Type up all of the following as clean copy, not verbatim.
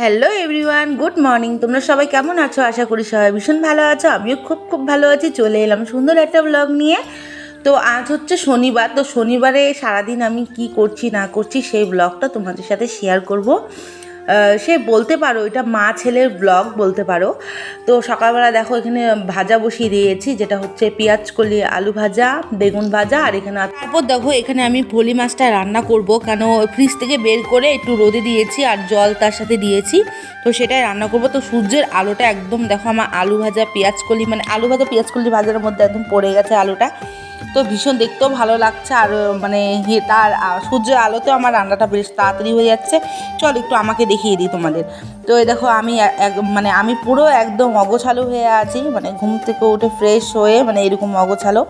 Hello everyone, good morning. তোমরা সবাই কেমন আছো? আশা করি সবাই ভীষণ ভালো আছো। আমিও খুব ভালো আছি। চলে এলাম সুন্দর একটা ব্লগ নিয়ে। তো আজ হচ্ছে শনিবার। তো শনিবারে সারাদিন আমি কি করছি না করছি সেই ব্লগটা তোমাদের সাথে শেয়ার করব। সে বলতে পারো এটা মা ছেলের ব্লগ বলতে পারো। তো সকালবেলা দেখো এখানে ভাজা বসিয়ে দিয়েছি, যেটা হচ্ছে পেঁয়াজ কলি, আলু ভাজা, বেগুন ভাজা। আর এখানে তারপর দেখো এখানে আমি ভোলি মাছটা রান্না করব, কেন ফ্রিজ থেকে বের করে একটু রোদে দিয়েছি আর জল তার সাথে দিয়েছি। তো সেটাই রান্না করব। তো সূর্যের আলোটা একদম দেখো আমার আলু ভাজা পেঁয়াজ কলি, মানে আলু ভাজা পেঁয়াজ কলি ভাজার মধ্যে একদম পড়ে গেছে আলুটা। তো ভীষণ দেখতেও ভালো লাগছে। আর মানে তার সূর্যের আলোতেও আমার রান্নাটা বেশ তাড়াতাড়ি হয়ে যাচ্ছে। চল একটু আমাকে দেখিয়ে দিই তোমাদের। তো এই দেখো আমি মানে আমি পুরো একদম অগোছালো হয়ে আছি, মানে ঘুম থেকে উঠে ফ্রেশ হয়ে মানে এরকম অগোছালো।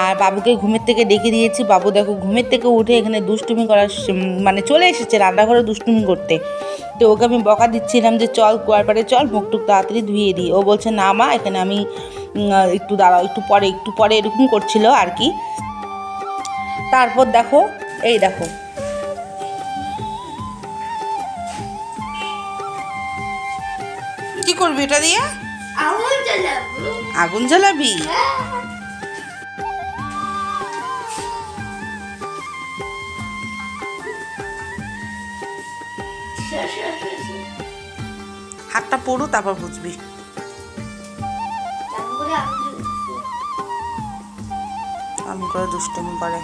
আর বাবুকে ঘুমের থেকে ডেকে দিয়েছি। বাবু দেখো ঘুমের থেকে উঠে এখানে দুষ্টুমি করার মানে চলে এসেছে রান্নাঘরে দুষ্টুমি করতে। তো ওকে আমি বকা দিচ্ছিলাম যে চল কুয়ার পাড়ে চল, মুখটুক তাড়াতাড়ি ধুয়ে দিই। ও বলছে না মা, এখানে আমি একটু দাঁড়াও, একটু পরে এরকম করছিল আর কি। তারপর দেখো এই দেখো কি করবি এটা দিয়ে? আগুন জ্বালাবি? হাতটা পড়ু তারপর বুঝবি। আমি করে দুষ্টুমি করে।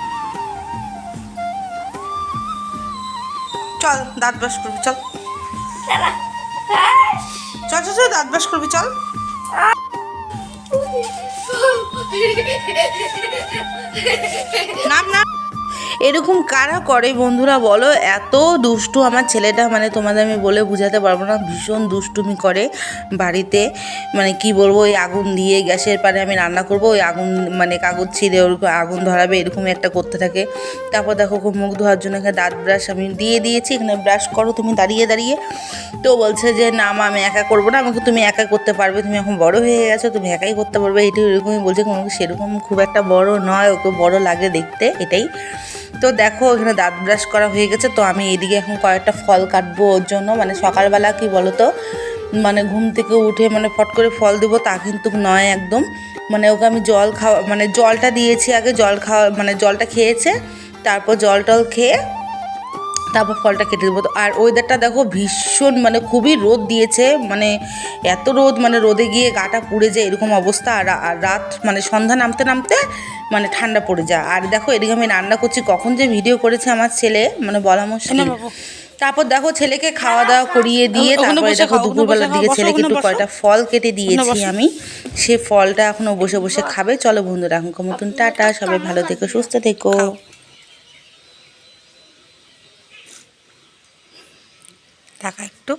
চল দাঁত ব্রাশ করবি, চল চল চল চল দাঁত ব্রাশ করবি, চল। নাম না এরকম কারা করে বন্ধুরা বলো? এত দুষ্টু আমার ছেলেটা, মানে তোমাদের আমি বলে বোঝাতে পারবো না। ভীষণ দুষ্টুমি করে বাড়িতে, মানে কি বলবো, ওই আগুন দিয়ে গ্যাসের পারে আমি রান্না করব, ওই আগুন মানে কাগজ ছিঁড়ে ওরকম আগুন ধরাবে, এরকমই একটা করতে থাকে। তারপর দেখো মুখ ধোয়ার জন্য এখানে দাঁত ব্রাশ আমি দিয়ে দিয়েছি, এখানে ব্রাশ করো তুমি দাঁড়িয়ে দাঁড়িয়ে। তো বলছে যে না মা আমি একা করবো না। আমাকে তুমি একা করতে পারবে, তুমি এখন বড় হয়ে গেছো, তুমি একাই করতে পারবে। এটা এরকমই বলছে। কোনো সেরকম খুব একটা বড় নয়, ওকে বড় লাগে দেখতে, এটাই। তো দেখো এখানে দাঁত ব্রাশ করা হয়ে গেছে। তো আমি এদিকে এখন কয়েকটা ফল কাটবো ওর জন্য। মানে সকালবেলা কি বলো তো, মানে ঘুম থেকে উঠে মানে ফট করে ফল দেবো তা কিন্তু নয় একদম। মানে ওকে আমি জল খাওয়া, মানে জলটা দিয়েছি আগে, জল খাওয়া মানে জলটা খেয়েছে, তারপর জল টল খেয়ে তারপর ফলটা কেটে দেবো। আর ওয়েদারটা দেখো ভীষণ মানে খুবই রোদ দিয়েছে, মানে এত রোদ, মানে রোদে গিয়ে গাটা পুড়ে যায় এরকম অবস্থা। আর রাত মানে সন্ধ্যা নামতে নামতে মানে ঠান্ডা পড়ে যায়। আর দেখো এদিকে আমি রান্না করছি, কখন যে ভিডিও করেছে আমার ছেলে মানে বলা মুশকিল। তারপর দেখো ছেলেকে খাওয়া দাওয়া করিয়ে দিয়ে তারপরে দেখো দুপুরবেলার দিকে ছেলেকে একটু কয়টা ফল কেটে দিয়েছি আমি, সে ফলটা এখনও বসে বসে খাবে। চলো বন্ধুরা এখনকার মতন টাটা, সবাই ভালো থেকো, সুস্থ থেকো। টাকা একটু